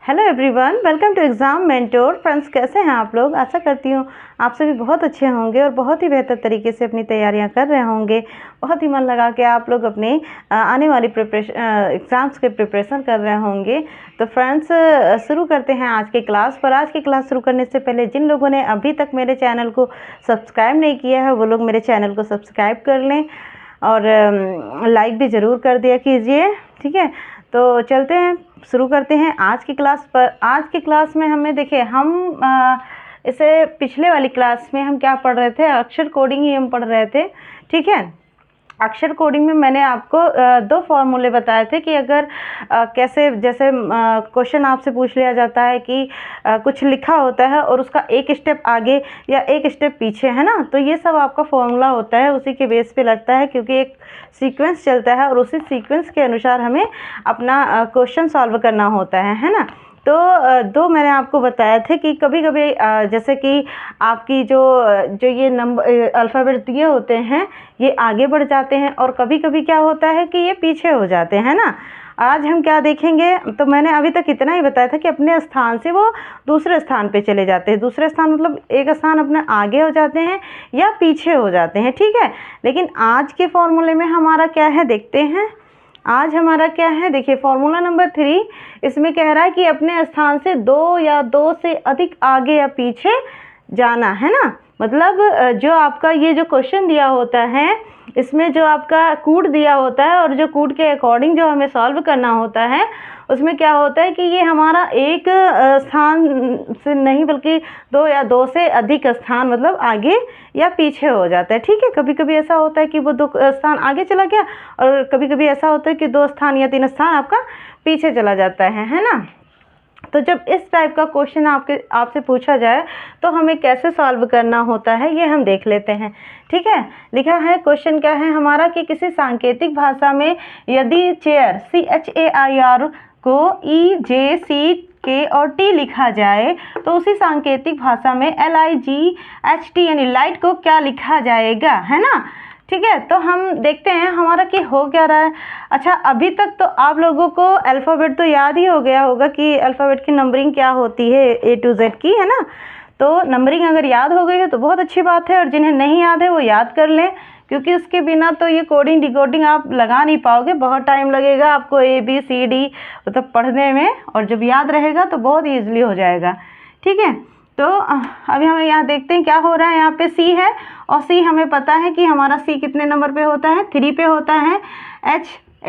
Hello everyone, welcome to Exam Mentor. Friends, कैसे हैं आप लोग? आशा करती हूँ आप सभी बहुत अच्छे होंगे और बहुत ही बेहतर तरीके से अपनी तैयारियां कर रहे होंगे। बहुत ही मन लगा के आप लोग अपने आने वाली एग्ज़ाम्स के प्रिपरेशन कर रहे होंगे। तो फ्रेंड्स, शुरू करते हैं आज की क्लास पर। आज की क्लास शुरू करने से पहले जिन लोगों ने अभी तक मेरे चैनल को सब्सक्राइब नहीं किया है वो लोग मेरे चैनल को सब्सक्राइब कर लें और लाइक भी ज़रूर कर दिया कीजिए। ठीक है, तो चलते हैं, शुरू करते हैं आज की क्लास पर। आज की क्लास में हमें देखिए, हम इसे पिछले वाली क्लास में हम क्या पढ़ रहे थे, अक्षर कोडिंग ही हम पढ़ रहे थे। ठीक है, अक्षर कोडिंग में मैंने आपको दो फॉर्मूले बताए थे कि अगर कैसे, जैसे क्वेश्चन आपसे पूछ लिया जाता है कि कुछ लिखा होता है और उसका एक स्टेप आगे या एक स्टेप पीछे है ना, तो ये सब आपका फॉर्मूला होता है, उसी के बेस पे लगता है, क्योंकि एक सीक्वेंस चलता है और उसी सीक्वेंस के अनुसार हमें अपना क्वेश्चन सॉल्व करना होता है ना। तो दो मैंने आपको बताया थे कि कभी कभी जैसे कि आपकी जो ये नंबर अल्फ़ाबेट दिए होते हैं ये आगे बढ़ जाते हैं और कभी कभी क्या होता है कि ये पीछे हो जाते हैं ना। आज हम क्या देखेंगे, तो मैंने अभी तक इतना ही बताया था कि अपने स्थान से वो दूसरे स्थान पे चले जाते हैं। दूसरे स्थान मतलब एक स्थान अपने आगे हो जाते हैं या पीछे हो जाते हैं। ठीक है, लेकिन आज के फॉर्मूले में हमारा क्या है देखते हैं। आज हमारा क्या है, देखिए फॉर्मूला नंबर 3, इसमें कह रहा है कि अपने स्थान से दो या दो से अधिक आगे या पीछे जाना है ना। मतलब जो आपका ये जो क्वेश्चन दिया होता है इसमें जो आपका कूट दिया होता है और जो कूट के अकॉर्डिंग जो हमें सॉल्व करना होता है उसमें क्या होता है कि ये हमारा एक स्थान से नहीं बल्कि दो या दो से अधिक स्थान मतलब आगे या पीछे हो जाता है। ठीक है, कभी कभी ऐसा होता है कि वो दो स्थान आगे चला गया और कभी कभी ऐसा होता है कि दो स्थान या तीन स्थान आपका पीछे चला जाता है ना। तो जब इस टाइप का क्वेश्चन आपसे पूछा जाए तो हमें कैसे सॉल्व करना होता है ये हम देख लेते हैं। ठीक है, लिखा है क्वेश्चन क्या है हमारा कि किसी सांकेतिक भाषा में यदि चेयर CHAIR को EJCK और T लिखा जाए तो उसी सांकेतिक भाषा में LIGHT यानी लाइट को क्या लिखा जाएगा, है ना। ठीक है, तो हम देखते हैं हमारा कि हो क्या रहा है। अच्छा, अभी तक तो आप लोगों को अल्फ़ाबेट तो याद ही हो गया होगा कि अल्फ़ाबेट की नंबरिंग क्या होती है A to Z की, है ना। तो नंबरिंग अगर याद हो गई है तो बहुत अच्छी बात है और जिन्हें नहीं याद है वो याद कर लें, क्योंकि उसके बिना तो ये कोडिंग डिकोडिंग आप लगा नहीं पाओगे, बहुत टाइम लगेगा आपको ABCD मतलब पढ़ने में, और जब याद रहेगा तो बहुत ईजिली हो जाएगा। ठीक है, तो अभी हमें यहाँ देखते हैं क्या हो रहा है। यहाँ पे C है और C हमें पता है कि हमारा C कितने नंबर पे होता है, 3 पे होता है।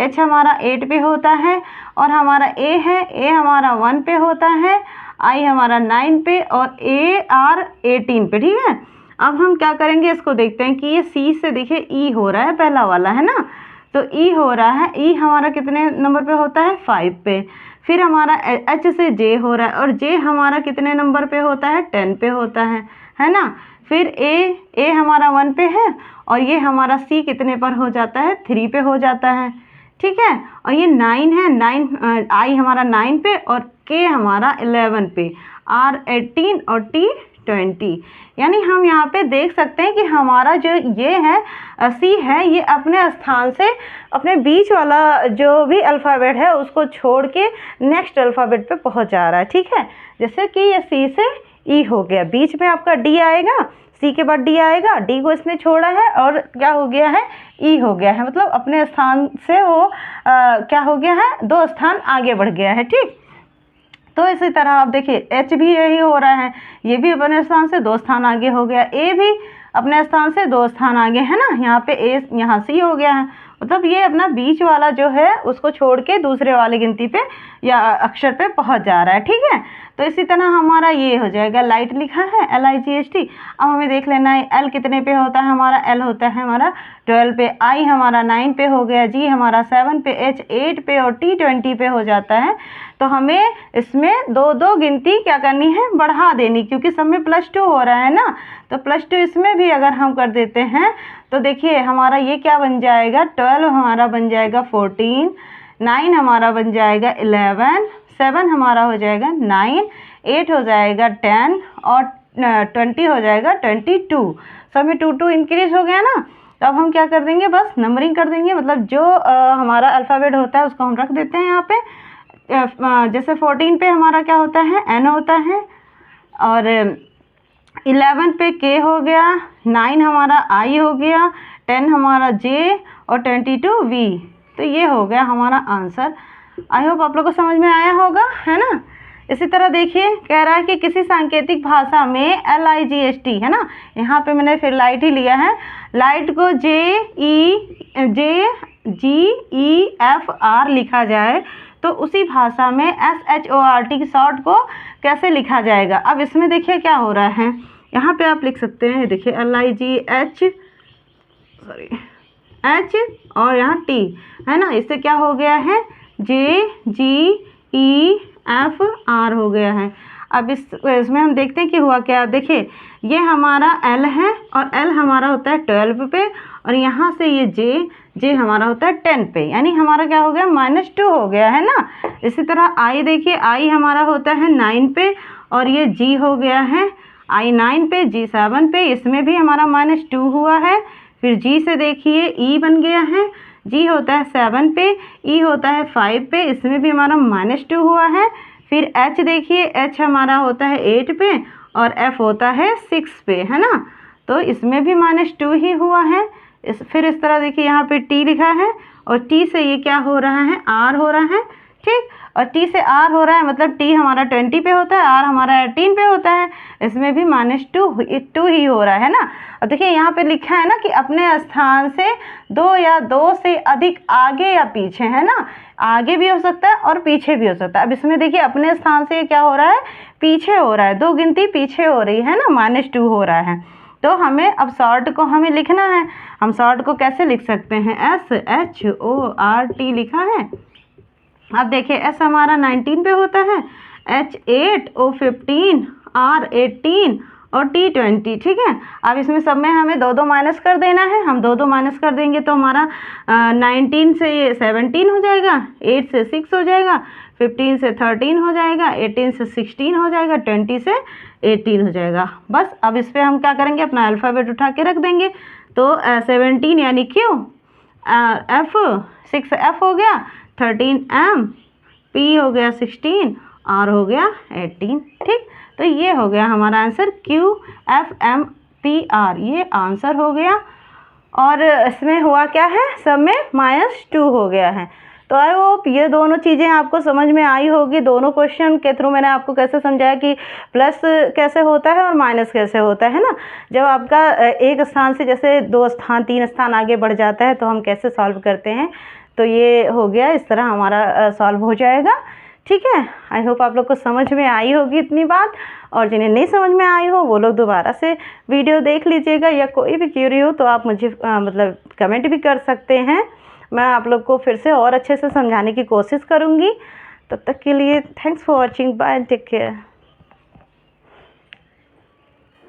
H हमारा 8 पे होता है और हमारा A है, A हमारा 1 पे होता है, I हमारा 9 पे और AR 18 पे। ठीक है, अब हम क्या करेंगे, इसको देखते हैं कि ये C से देखिए E हो रहा है, पहला वाला है ना, तो E हो रहा है। E हमारा कितने नंबर पे होता है, 5 पे। फिर हमारा H से J हो रहा है और J हमारा कितने नंबर पे होता है, 10 पे होता है ना। फिर A हमारा 1 पे है और ये हमारा C कितने पर हो जाता है, 3 पे हो जाता है। ठीक है, और ये 9 है, 9 I हमारा 9 पे और K हमारा 11 पे, R 18 और T 20। यानी हम यहाँ पे देख सकते हैं कि हमारा जो ये है C है, ये अपने स्थान से अपने बीच वाला जो भी अल्फ़ाबेट है उसको छोड़ के नेक्स्ट अल्फ़ाबेट पे पहुँच जा रहा है। ठीक है, जैसे कि ये C से E हो गया, बीच में आपका D आएगा, C के बाद D आएगा, D को इसने छोड़ा है और क्या हो गया है, E हो गया है, मतलब अपने स्थान से वो क्या हो गया है, 2 स्थान आगे बढ़ गया है। ठीक, तो इसी तरह आप देखिए H भी यही हो रहा है, ये भी अपने स्थान से 2 स्थान आगे हो गया, A भी अपने स्थान से 2 स्थान आगे, है ना। यहाँ पे A यहाँ C हो गया है, मतलब ये अपना बीच वाला जो है उसको छोड़ के दूसरे वाली गिनती पे या अक्षर पे पहुँच जा रहा है। ठीक है, तो इसी तरह हमारा ये हो जाएगा, लाइट लिखा है LIGHT। अब हमें देख लेना है L कितने पे होता है, हमारा L होता है हमारा 12 पे, I हमारा 9 पे हो गया, G हमारा 7 पे, H 8 पे और T 20 पे हो जाता है। तो हमें इसमें दो दो गिनती क्या करनी है, बढ़ा देनी, क्योंकि सब में +2 हो रहा है ना, तो +2 इसमें भी अगर हम कर देते हैं तो देखिए हमारा ये क्या बन जाएगा, 12 हमारा बन जाएगा 14, 9 हमारा बन जाएगा 11, 7 हमारा हो जाएगा 9, 8 हो जाएगा 10 और 20 हो जाएगा 22। सब में 2 इंक्रीज हो गया ना। तो अब हम क्या कर देंगे, बस नंबरिंग कर देंगे, मतलब जो हमारा अल्फ़ाबेट होता है उसको हम रख देते हैं यहाँ पे जैसे 14 पे हमारा क्या होता है, n होता है, और 11 पे k हो गया, 9 हमारा i हो गया, 10 हमारा j और 22 v। तो ये हो गया हमारा आंसर। आई होप आप लोग को समझ में आया होगा, है ना। इसी तरह देखिए, कह रहा है कि किसी सांकेतिक भाषा में LIGHT, है ना, यहाँ पे मैंने फिर लाइट ही लिया है, लाइट को JEGEFR लिखा जाए तो उसी भाषा में SHORT की शॉर्ट को कैसे लिखा जाएगा। अब इसमें देखिए क्या हो रहा है, यहाँ पे आप लिख सकते हैं, देखिए H और यहाँ T, है ना, इससे क्या हो गया है, JGEFR हो गया है। अब इसमें हम देखते हैं कि हुआ क्या। देखिए ये हमारा L है और L हमारा होता है 12 पे, और यहाँ से ये J हमारा होता है 10 पे, यानी हमारा क्या हो गया, -2 हो गया, है ना। इसी तरह I देखिए, I हमारा होता है 9 पे, और ये G हो गया है I 9 पे, G 7 पे, इसमें भी हमारा -2 हुआ है। फिर G से देखिए E बन गया है, G होता है 7 पे, E होता है 5 पे, इसमें भी हमारा -2 हुआ है। फिर H देखिए, H हमारा होता है 8 पे और F होता है 6 पे, है ना, तो इसमें भी -2 ही हुआ है। फिर इस तरह देखिए यहाँ पे T लिखा है, और T से ये क्या हो रहा है, R हो रहा है, ठीक, और T से R हो रहा है, मतलब T हमारा 20 पे होता है, R हमारा 18 पे होता है, इसमें भी -2 ही हो रहा है ना। और देखिए यहाँ पे लिखा है ना कि अपने स्थान से 2 या 2 से अधिक आगे या पीछे, है ना, आगे भी हो सकता है और पीछे भी हो सकता है। अब इसमें देखिए अपने स्थान से क्या हो रहा है, पीछे हो रहा है, 2 गिनती पीछे हो रही है ना, -2 हो रहा है। तो हमें अब शॉर्ट को हमें लिखना है। हम शॉर्ट को कैसे लिख सकते हैं, SHORT लिखा है। अब देखिए S हमारा 19 पे होता है, H 8, O 15, R 18 और T 20, ठीक है। अब इसमें सब में हमें 2 माइनस कर देना है। हम 2 माइनस कर देंगे तो हमारा 19 से ये 17 हो जाएगा, 8 से 6 हो जाएगा, 15 से 13 हो जाएगा, 18 से 16 हो जाएगा, 20 से 18 हो जाएगा। बस अब इस पर हम क्या करेंगे, अपना अल्फ़ाबेट उठा के रख देंगे। तो 17 यानी Q, F 6 F हो गया, 13 M, P हो गया 16, R हो गया 18, ठीक। तो ये हो गया हमारा आंसर, QFMPR, ये आंसर हो गया। और इसमें हुआ क्या है, सब में -2 हो गया है। तो आई होप ये दोनों चीज़ें आपको समझ में आई होगी। दोनों क्वेश्चन के थ्रू मैंने आपको कैसे समझाया कि प्लस कैसे होता है और माइनस कैसे होता है ना। जब आपका एक स्थान से जैसे 2 स्थान 3 स्थान आगे बढ़ जाता है तो हम कैसे सॉल्व करते हैं। तो ये हो गया, इस तरह हमारा सॉल्व हो जाएगा, ठीक है। आई होप आप लोग को समझ में आई होगी इतनी बात, और जिन्हें नहीं समझ में आई हो वो लोग दोबारा से वीडियो देख लीजिएगा, या कोई भी क्यूरी हो तो आप मुझे मतलब कमेंट भी कर सकते हैं। मैं आप लोग को फिर से और अच्छे से समझाने की कोशिश करूँगी। तब तक के लिए thanks for watching, bye, take care.